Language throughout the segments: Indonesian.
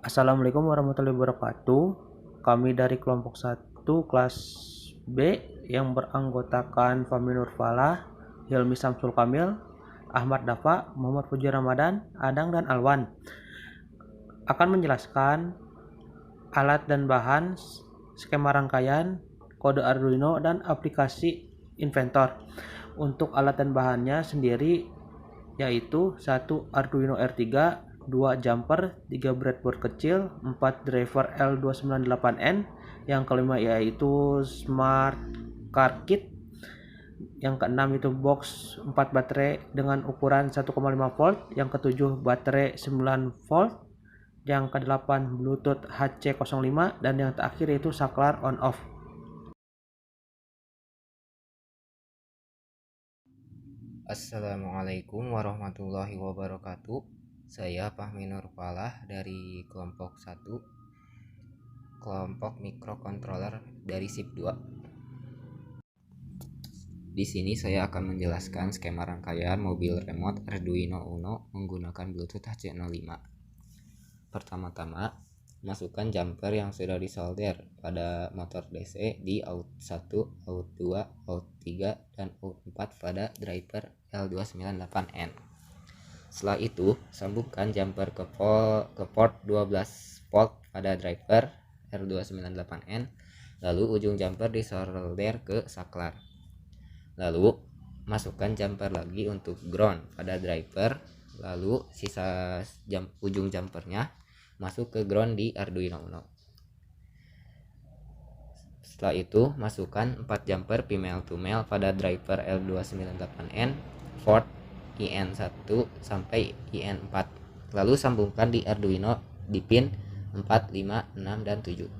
Assalamualaikum warahmatullahi wabarakatuh. Kami dari kelompok 1 kelas B yang beranggotakan Fahmi Nurfalah, Hilmi Samsul Kamil, Ahmad Dafa, Muhammad Puji Ramadan, Adang dan Alwan akan menjelaskan alat dan bahan, skema rangkaian, kode Arduino dan aplikasi Inventor. Untuk alat dan bahannya sendiri yaitu 1 Arduino R3, 2 jumper, 3 breadboard kecil, 4 driver L298N, yang kelima yaitu smart card kit, yang keenam itu box 4 baterai dengan ukuran 1,5 volt, yang ketujuh baterai 9 volt, yang kedelapan Bluetooth HC05, dan yang terakhir itu saklar on off. Assalamualaikum warahmatullahi wabarakatuh. Saya Fahmi Nurfalah dari kelompok 1, kelompok microcontroller dari SIP 2. Di sini saya akan menjelaskan skema rangkaian mobil remote Arduino Uno menggunakan Bluetooth HC05. Pertama-tama, masukkan jumper yang sudah disolder pada motor DC di out 1, out 2, out 3, dan out 4 pada driver L298N. Setelah itu, sambungkan jumper ke port 12 volt pada driver R298N, lalu ujung jumper disolder ke saklar. Lalu, masukkan jumper lagi untuk ground pada driver, lalu sisa ujung jumpernya masuk ke ground di Arduino Uno. Setelah itu, masukkan 4 jumper female to male pada driver L298N, port IN1 sampai IN4. Lalu sambungkan di Arduino di pin 4, 5, 6, dan 7.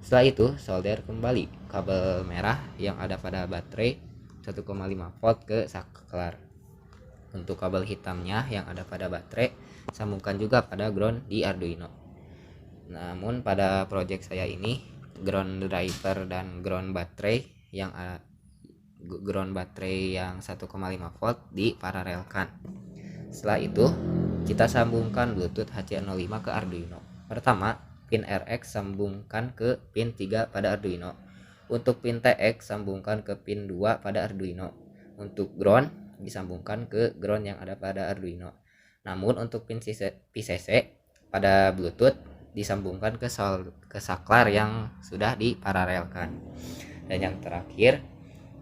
Setelah itu, solder kembali kabel merah yang ada pada baterai 1,5 volt ke saklar. Untuk kabel hitamnya yang ada pada baterai, sambungkan juga pada ground di Arduino. Namun pada project saya ini, ground driver dan ground baterai yang 1,5 volt diparalelkan. Setelah itu, kita sambungkan Bluetooth HC05 ke Arduino. Pertama, pin RX sambungkan ke pin 3 pada Arduino. Untuk pin TX sambungkan ke pin 2 pada Arduino. Untuk ground disambungkan ke ground yang ada pada Arduino. Namun untuk pin PCC pada Bluetooth disambungkan ke saklar yang sudah diparalelkan. Dan yang terakhir,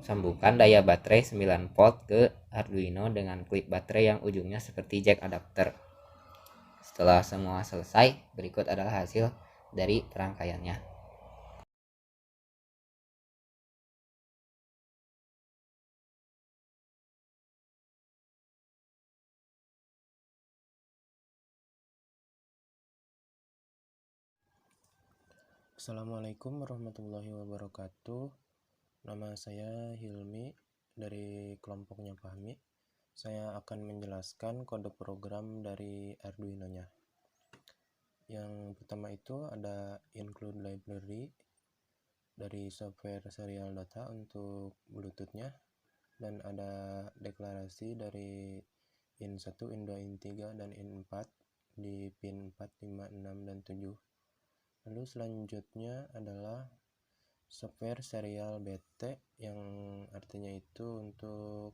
sambungkan daya baterai 9 volt ke Arduino dengan klip baterai yang ujungnya seperti jack adapter. Setelah semua selesai, berikut adalah hasil dari perangkaiannya. Assalamualaikum warahmatullahi wabarakatuh. Nama saya Hilmi dari kelompoknya Fahmi. Saya akan menjelaskan kode program dari Arduino-nya. Yang pertama itu ada include library dari software serial data untuk Bluetooth-nya, dan ada deklarasi dari in1, in2, in3, dan in4 di pin 4, 5, 6, dan 7. Lalu selanjutnya adalah software serial BT, yang artinya itu untuk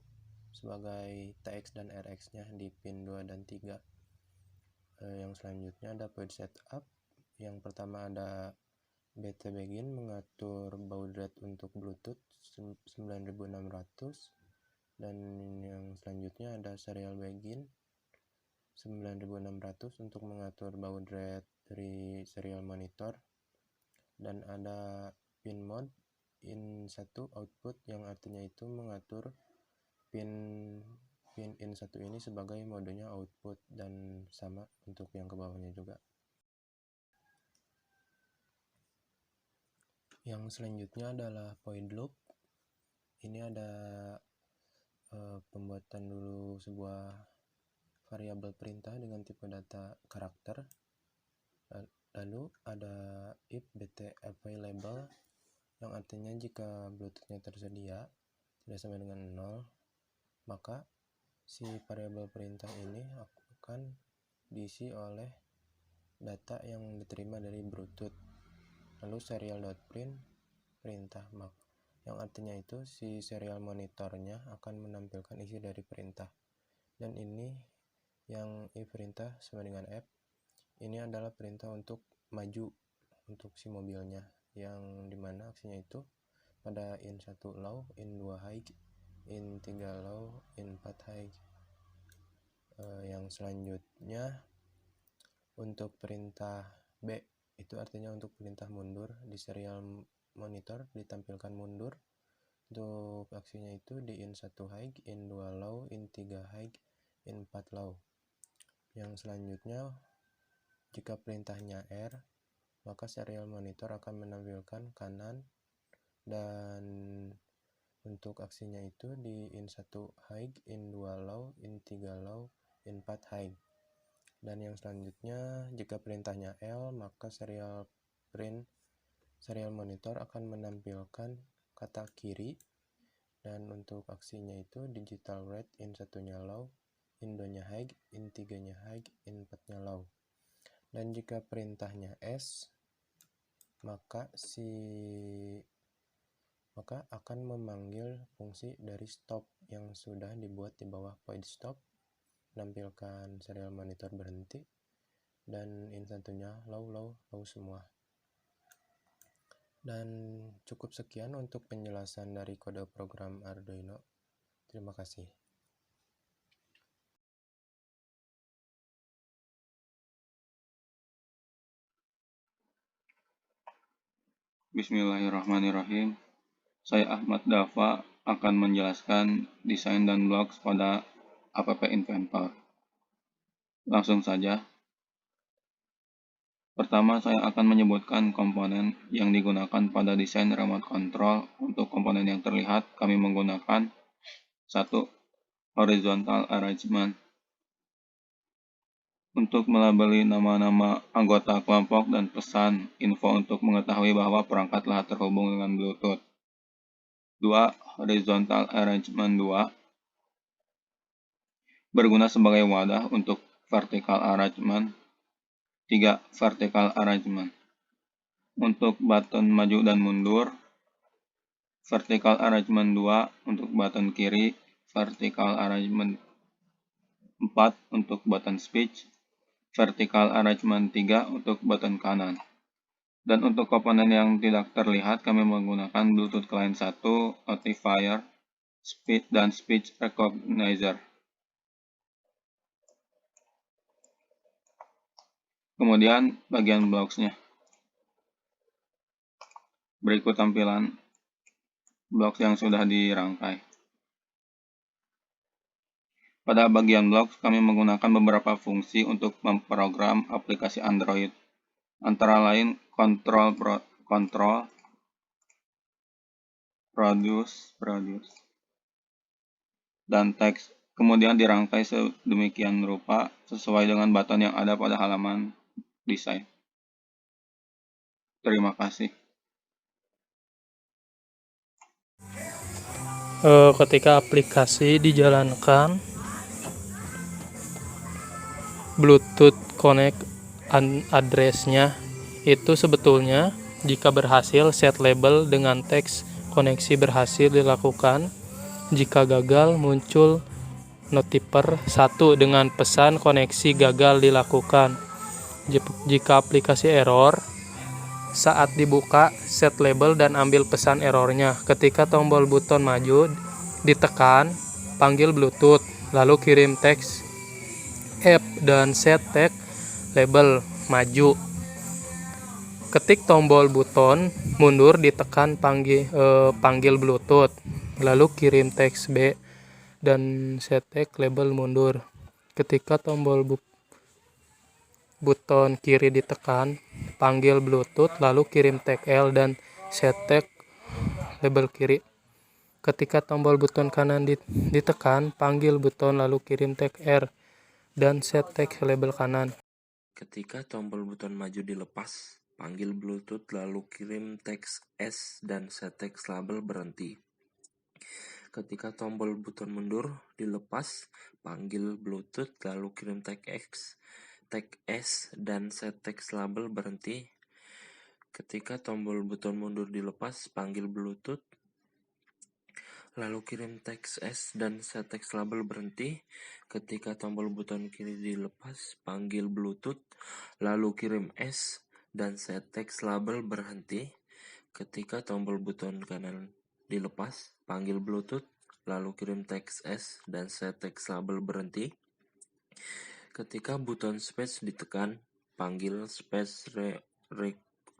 sebagai TX dan RX-nya di pin 2 dan 3. Yang selanjutnya ada point setup. Yang pertama ada BT begin mengatur baud rate untuk Bluetooth 9600, dan yang selanjutnya ada serial begin 9600 untuk mengatur baud rate dari serial monitor, dan ada pin mode in1 output yang artinya itu mengatur pin in1 ini sebagai modenya output, dan sama untuk yang ke bawahnya juga. Yang selanjutnya adalah point loop. Ini ada pembuatan dulu sebuah variabel perintah dengan tipe data karakter. Lalu ada if bt available, yang artinya jika Bluetooth-nya tersedia tidak sama dengan 0, maka si variabel perintah ini akan diisi oleh data yang diterima dari Bluetooth. Lalu serial.print perintah mak, yang artinya itu si serial monitornya akan menampilkan isi dari perintah. Dan ini yang perintah sama dengan F, ini adalah perintah untuk maju untuk si mobilnya, yang dimana aksinya itu pada in 1 low, in 2 high, in 3 low, in 4 high. Yang selanjutnya untuk perintah B, itu artinya untuk perintah mundur. Di serial monitor ditampilkan mundur. Untuk aksinya itu di in 1 high, in 2 low, in 3 high, in 4 low. Yang selanjutnya, jika perintahnya R, maka serial monitor akan menampilkan kanan. Dan untuk aksinya itu di in 1 high, in 2 low, in 3 low, in 4 high. Dan yang selanjutnya, jika perintahnya L, maka serial monitor akan menampilkan kata kiri. Dan untuk aksinya itu digital read, in 1-nya low, in 2-nya high, in 3-nya high, in 4-nya low. Dan jika perintahnya S, maka akan memanggil fungsi dari stop yang sudah dibuat di bawah void stop, menampilkan serial monitor berhenti, dan in 1-nya low, low, low semua. Dan cukup sekian untuk penjelasan dari kode program Arduino. Terima kasih. Bismillahirrahmanirrahim. Saya Ahmad Dafa akan menjelaskan desain dan blocks pada App Inventor. Langsung saja. Pertama, saya akan menyebutkan komponen yang digunakan pada desain remote control. Untuk komponen yang terlihat, kami menggunakan 1. Horizontal arrangement. Untuk melabeli nama-nama anggota kelompok dan pesan info untuk mengetahui bahwa perangkat telah terhubung dengan Bluetooth. 2. Horizontal arrangement 2 berguna sebagai wadah untuk vertical arrangement. 3. Vertical arrangement untuk button maju dan mundur. Vertical arrangement 2 untuk button kiri. Vertical arrangement 4 untuk button speech. Vertical arrangement 3 untuk button kanan. Dan untuk komponen yang tidak terlihat, kami menggunakan Bluetooth Client 1, Notifier, Speed, dan Speech Recognizer. Kemudian bagian blocks-nya. Berikut tampilan blocks yang sudah dirangkai. Pada bagian blocks, kami menggunakan beberapa fungsi untuk memprogram aplikasi Android, antara lain control, produce, dan teks. Kemudian dirangkai sedemikian rupa sesuai dengan button yang ada pada halaman desain. Terima kasih. Ketika aplikasi dijalankan, Bluetooth connect address-nya itu sebetulnya jika berhasil set label dengan teks koneksi berhasil dilakukan. Jika gagal, muncul notifier 1 dengan pesan koneksi gagal dilakukan. Jika aplikasi error, saat dibuka, set label dan ambil pesan errornya. Ketika tombol buton maju ditekan, panggil Bluetooth, lalu kirim teks F dan set tag label maju. Ketik tombol buton mundur ditekan, panggil Bluetooth, lalu kirim teks B dan set tag label mundur. Ketika tombol buton kiri ditekan, panggil Bluetooth, lalu kirim tag L dan set tag label kiri. Ketika tombol buton kanan ditekan, panggil buton, lalu kirim tag R dan set tag label kanan. Ketika tombol buton maju dilepas, panggil Bluetooth, lalu kirim teks S dan set tag label berhenti. Ketika tombol buton mundur dilepas, panggil Bluetooth, lalu kirim tag X tag S dan set text label berhenti. Ketika tombol buton mundur dilepas, panggil Bluetooth. Lalu kirim teks S dan set text label berhenti. Ketika tombol buton kiri dilepas, panggil Bluetooth. Lalu kirim S dan set text label berhenti. Ketika tombol buton kanan dilepas, panggil Bluetooth. Lalu kirim teks S dan set text label berhenti. Ketika buton space ditekan, panggil space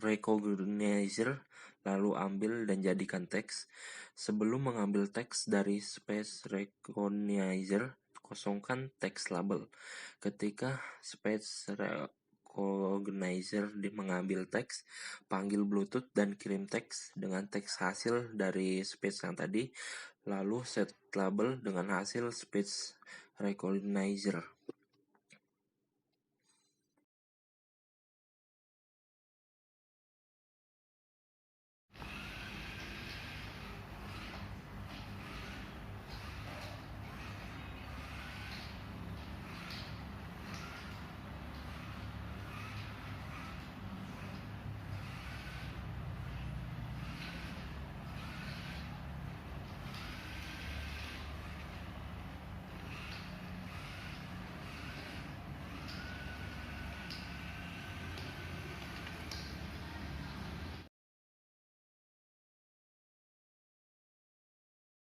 recognizer, lalu ambil dan jadikan teks. Sebelum mengambil teks dari space recognizer, kosongkan teks label. Ketika space recognizer mengambil teks, panggil Bluetooth dan kirim teks dengan teks hasil dari space yang tadi, lalu set label dengan hasil space recognizer.